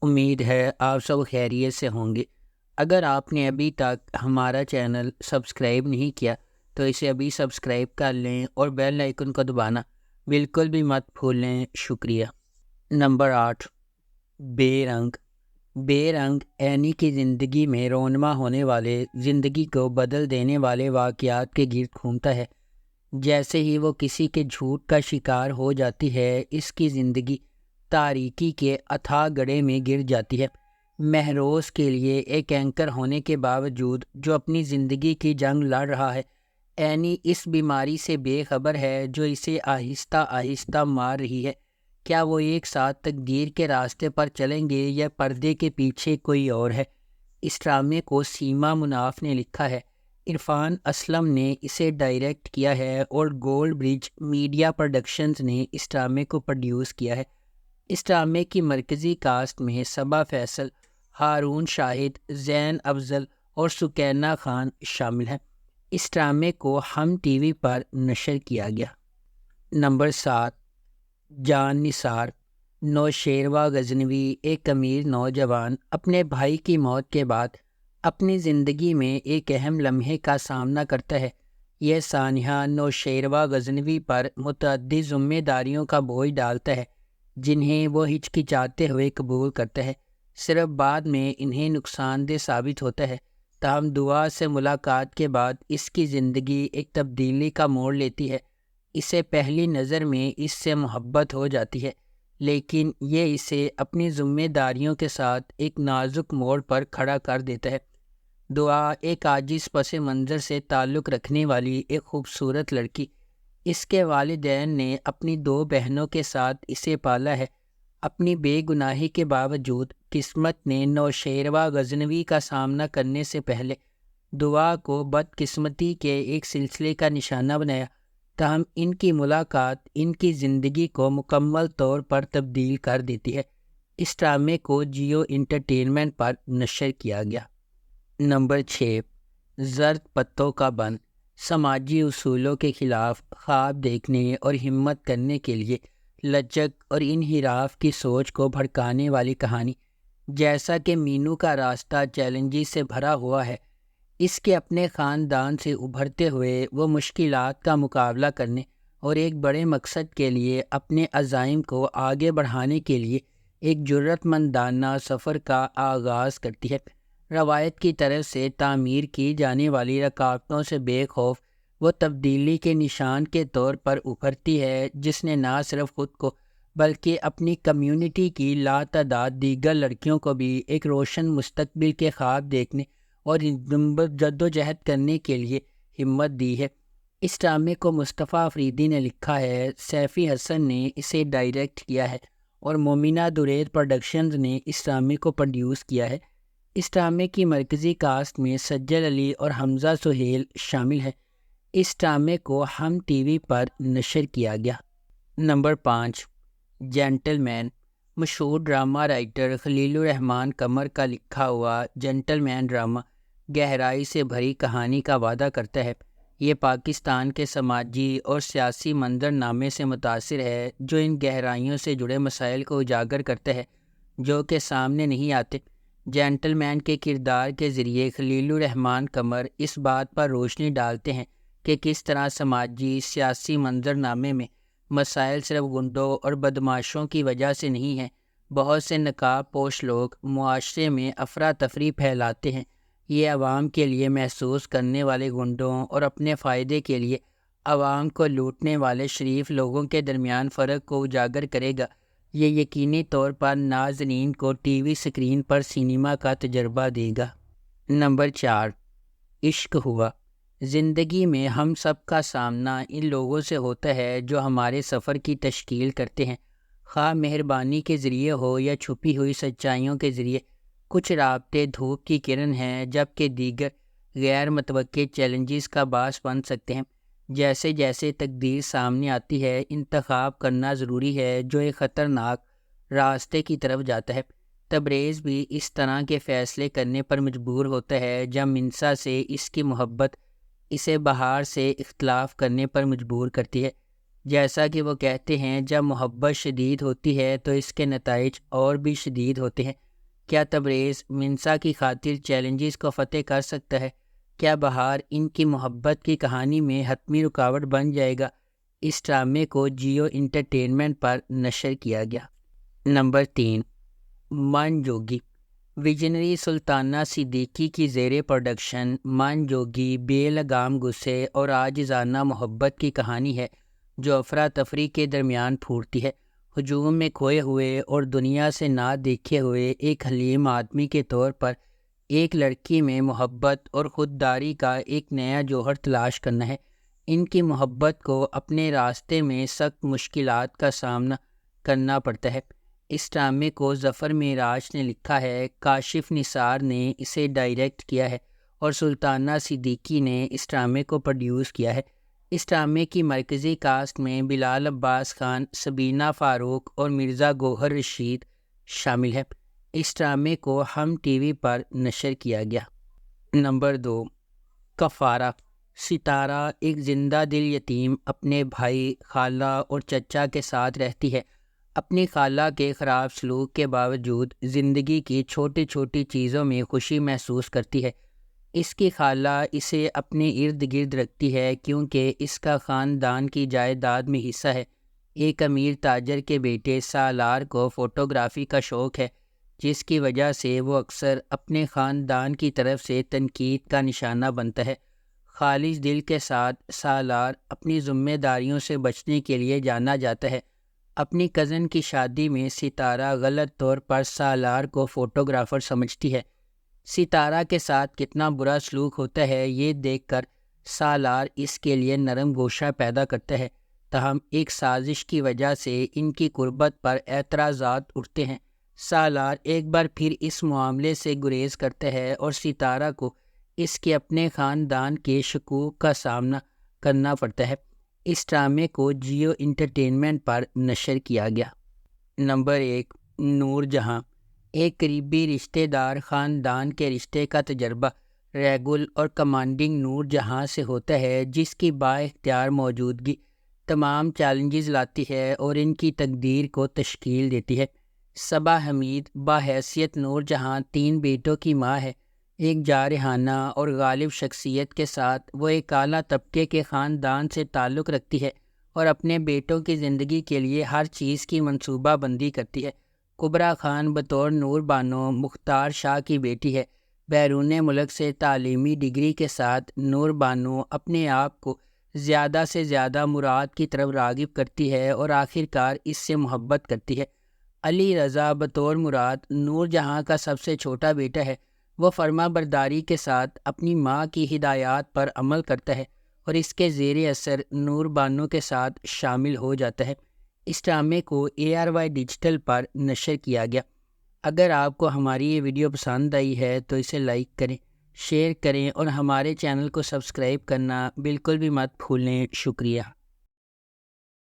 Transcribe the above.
امید ہے آپ سب خیریت سے ہوں گے۔ اگر آپ نے ابھی تک ہمارا چینل سبسکرائب نہیں کیا تو اسے ابھی سبسکرائب کر لیں اور بیل آئیکن کو دبانا بالکل بھی مت بھولیں۔ شکریہ۔ نمبر 8، بے رنگ۔ بے رنگ اینی کی زندگی میں رونما ہونے والے، زندگی کو بدل دینے والے واقعات کے گرد گھومتا ہے۔ جیسے ہی وہ کسی کے جھوٹ کا شکار ہو جاتی ہے، اس کی زندگی تاریکی کے اتھاہ گڑھے میں گر جاتی ہے۔ مہروز کے لیے ایک اینکر ہونے کے باوجود جو اپنی زندگی کی جنگ لڑ رہا ہے، اینی اس بیماری سے بے خبر ہے جو اسے آہستہ آہستہ مار رہی ہے۔ کیا وہ ایک ساتھ تقدیر کے راستے پر چلیں گے یا پردے کے پیچھے کوئی اور ہے؟ اس ڈرامے کو سیما مناف نے لکھا ہے، عرفان اسلم نے اسے ڈائریکٹ کیا ہے اور گولڈ برج میڈیا پروڈکشنز نے اس ڈرامے کو پروڈیوس کیا ہے۔ اس ڈرامے کی مرکزی کاسٹ میں صبا فیصل، ہارون شاہد، زین افضل اور سکینہ خان شامل ہیں۔ اس ڈرامے کو ہم ٹی وی پر نشر کیا گیا۔ نمبر 7، جان نثار۔ نوشیروہ غزنوی ایک امیر نوجوان اپنے بھائی کی موت کے بعد اپنی زندگی میں ایک اہم لمحے کا سامنا کرتا ہے۔ یہ سانحہ نوشیروہ غزنوی پر متعدد ذمہ داریوں کا بوجھ ڈالتا ہے جنہیں وہ ہچکچاتے ہوئے قبول کرتا ہے، صرف بعد میں انہیں نقصان دہ ثابت ہوتا ہے۔ تاہم دعا سے ملاقات کے بعد اس کی زندگی ایک تبدیلی کا موڑ لیتی ہے۔ اسے پہلی نظر میں اس سے محبت ہو جاتی ہے، لیکن یہ اسے اپنی ذمہ داریوں کے ساتھ ایک نازک موڑ پر کھڑا کر دیتا ہے۔ دعا ایک عاجز پس منظر سے تعلق رکھنے والی ایک خوبصورت لڑکی۔ اس کے والدین نے اپنی 2 بہنوں کے ساتھ اسے پالا ہے۔ اپنی بے گناہی کے باوجود قسمت نے نوشیروہ غزنوی کا سامنا کرنے سے پہلے دعا کو بدقسمتی کے ایک سلسلے کا نشانہ بنایا، تاہم ان کی ملاقات ان کی زندگی کو مکمل طور پر تبدیل کر دیتی ہے۔ اس ڈرامے کو جیو انٹرٹینمنٹ پر نشر کیا گیا۔ نمبر 6، زرد پتوں کا بن۔ سماجی اصولوں کے خلاف خواب دیکھنے اور ہمت کرنے کے لیے لچک اور انحراف کی سوچ کو بھڑکانے والی کہانی۔ جیسا کہ مینو کا راستہ چیلنجز سے بھرا ہوا ہے، اس کے اپنے خاندان سے ابھرتے ہوئے وہ مشکلات کا مقابلہ کرنے اور ایک بڑے مقصد کے لیے اپنے عزائم کو آگے بڑھانے کے لیے ایک جرأت مندانہ سفر کا آغاز کرتی ہے۔ روایت کی طرف سے تعمیر کی جانے والی رکاوٹوں سے بے خوف وہ تبدیلی کے نشان کے طور پر ابھرتی ہے، جس نے نہ صرف خود کو بلکہ اپنی کمیونٹی کی لاتعداد دیگر لڑکیوں کو بھی ایک روشن مستقبل کے خواب دیکھنے اور جدوجہد کرنے کے لیے ہمت دی ہے۔ اس ڈرامے کو مصطفیٰ افریدی نے لکھا ہے، سیفی حسن نے اسے ڈائریکٹ کیا ہے اور مومنہ درید پروڈکشنز نے اس ڈرامے کو پروڈیوس کیا ہے۔ اس ڈرامے کی مرکزی کاسٹ میں سجل علی اور حمزہ سہیل شامل ہیں۔ اس ڈرامے کو ہم ٹی وی پر نشر کیا گیا۔ نمبر 5، جینٹل مین۔ مشہور ڈرامہ رائٹر خلیل الرحمن قمر کا لکھا ہوا جینٹل مین ڈرامہ گہرائی سے بھری کہانی کا وعدہ کرتا ہے۔ یہ پاکستان کے سماجی اور سیاسی منظرنامے سے متاثر ہے جو ان گہرائیوں سے جڑے مسائل کو اجاگر کرتا ہے جو کہ سامنے نہیں آتے۔ جینٹل مین کے کردار کے ذریعے خلیل الرحمن قمر اس بات پر روشنی ڈالتے ہیں کہ کس طرح سماجی سیاسی منظرنامے میں مسائل صرف گنڈوں اور بدماشوں کی وجہ سے نہیں ہیں۔ بہت سے نقاب پوش لوگ معاشرے میں افراتفری پھیلاتے ہیں۔ یہ عوام کے لیے محسوس کرنے والے گنڈوں اور اپنے فائدے کے لیے عوام کو لوٹنے والے شریف لوگوں کے درمیان فرق کو اجاگر کرے گا۔ یہ یقینی طور پر ناظرین کو ٹی وی سکرین پر سینما کا تجربہ دے گا۔ نمبر 4، عشق ہوا۔ زندگی میں ہم سب کا سامنا ان لوگوں سے ہوتا ہے جو ہمارے سفر کی تشکیل کرتے ہیں، خواہ مہربانی کے ذریعے ہو یا چھپی ہوئی سچائیوں کے ذریعے۔ کچھ رابطے دھوپ کی کرن ہیں جبکہ دیگر غیر متوقع چیلنجز کا باعث بن سکتے ہیں۔ جیسے جیسے تقدیر سامنے آتی ہے، انتخاب کرنا ضروری ہے جو ایک خطرناک راستے کی طرف جاتا ہے۔ تبریز بھی اس طرح کے فیصلے کرنے پر مجبور ہوتا ہے جب منسا سے اس کی محبت اسے بہار سے اختلاف کرنے پر مجبور کرتی ہے۔ جیسا کہ وہ کہتے ہیں، جب محبت شدید ہوتی ہے تو اس کے نتائج اور بھی شدید ہوتے ہیں۔ کیا تبریز منسا کی خاطر چیلنجز کو فتح کر سکتا ہے؟ کیا بہار ان کی محبت کی کہانی میں حتمی رکاوٹ بن جائے گا؟ اس ڈرامے کو جیو انٹرٹینمنٹ پر نشر کیا گیا۔ نمبر 3، من جوگی۔ ویژنری سلطانہ صدیقی کی زیر پروڈکشن من جوگی بے لگام غصے اور عاجزانہ محبت کی کہانی ہے جو افراتفری کے درمیان پھوٹتی ہے۔ ہجوم میں کھوئے ہوئے اور دنیا سے نہ دیکھے ہوئے ایک حلیم آدمی کے طور پر ایک لڑکی میں محبت اور خودداری کا ایک نیا جوہر تلاش کرنا ہے۔ ان کی محبت کو اپنے راستے میں سخت مشکلات کا سامنا کرنا پڑتا ہے۔ اس ڈرامے کو ظفر معراج نے لکھا ہے، کاشف نثار نے اسے ڈائریکٹ کیا ہے اور سلطانہ صدیقی نے اس ڈرامے کو پروڈیوس کیا ہے۔ اس ڈرامے کی مرکزی کاسٹ میں بلال عباس خان، سبینہ فاروق اور مرزا گوہر رشید شامل ہیں۔ اس ڈرامے کو ہم ٹی وی پر نشر کیا گیا۔ نمبر 2، کفارہ۔ ستارہ ایک زندہ دل یتیم اپنے بھائی، خالہ اور چچا کے ساتھ رہتی ہے۔ اپنی خالہ کے خراب سلوک کے باوجود زندگی کی چھوٹی چھوٹی چیزوں میں خوشی محسوس کرتی ہے۔ اس کی خالہ اسے اپنے ارد گرد رکھتی ہے کیونکہ اس کا خاندان کی جائیداد میں حصہ ہے۔ ایک امیر تاجر کے بیٹے سالار کو فوٹوگرافی کا شوق ہے، جس کی وجہ سے وہ اکثر اپنے خاندان کی طرف سے تنقید کا نشانہ بنتا ہے۔ خالص دل کے ساتھ سالار اپنی ذمہ داریوں سے بچنے کے لیے جانا جاتا ہے۔ اپنی کزن کی شادی میں ستارہ غلط طور پر سالار کو فوٹوگرافر سمجھتی ہے۔ ستارہ کے ساتھ کتنا برا سلوک ہوتا ہے یہ دیکھ کر سالار اس کے لیے نرم گوشہ پیدا کرتا ہے، تاہم ایک سازش کی وجہ سے ان کی قربت پر اعتراضات اٹھتے ہیں۔ سالار ایک بار پھر اس معاملے سے گریز کرتا ہے اور ستارہ کو اس کے اپنے خاندان کے شکوک کا سامنا کرنا پڑتا ہے۔ اس ڈرامے کو جیو انٹرٹینمنٹ پر نشر کیا گیا۔ نمبر 1، نور جہاں۔ ایک قریبی رشتہ دار خاندان کے رشتے کا تجربہ ریگل اور کمانڈنگ نور جہاں سے ہوتا ہے، جس کی با اختیار موجودگی تمام چیلنجز لاتی ہے اور ان کی تقدیر کو تشکیل دیتی ہے۔ صبا حمید بحیثیت نور جہاں 3 بیٹوں کی ماں ہے۔ ایک جارحانہ اور غالب شخصیت کے ساتھ وہ ایک اعلیٰ طبقے کے خاندان سے تعلق رکھتی ہے اور اپنے بیٹوں کی زندگی کے لیے ہر چیز کی منصوبہ بندی کرتی ہے۔ کبریٰ خان بطور نور بانو مختار شاہ کی بیٹی ہے۔ بیرون ملک سے تعلیمی ڈگری کے ساتھ نور بانو اپنے آپ کو زیادہ سے زیادہ مراد کی طرف راغب کرتی ہے اور آخرکار اس سے محبت کرتی ہے۔ علی رضا بطور مراد نور جہاں کا سب سے چھوٹا بیٹا ہے۔ وہ فرما برداری کے ساتھ اپنی ماں کی ہدایات پر عمل کرتا ہے اور اس کے زیر اثر نور بانو کے ساتھ شامل ہو جاتا ہے۔ اس ڈرامے کو ARY ڈیجیٹل پر نشر کیا گیا۔ اگر آپ کو ہماری یہ ویڈیو پسند آئی ہے تو اسے لائک کریں، شیئر کریں اور ہمارے چینل کو سبسکرائب کرنا بالکل بھی مت بھولیں۔ شکریہ۔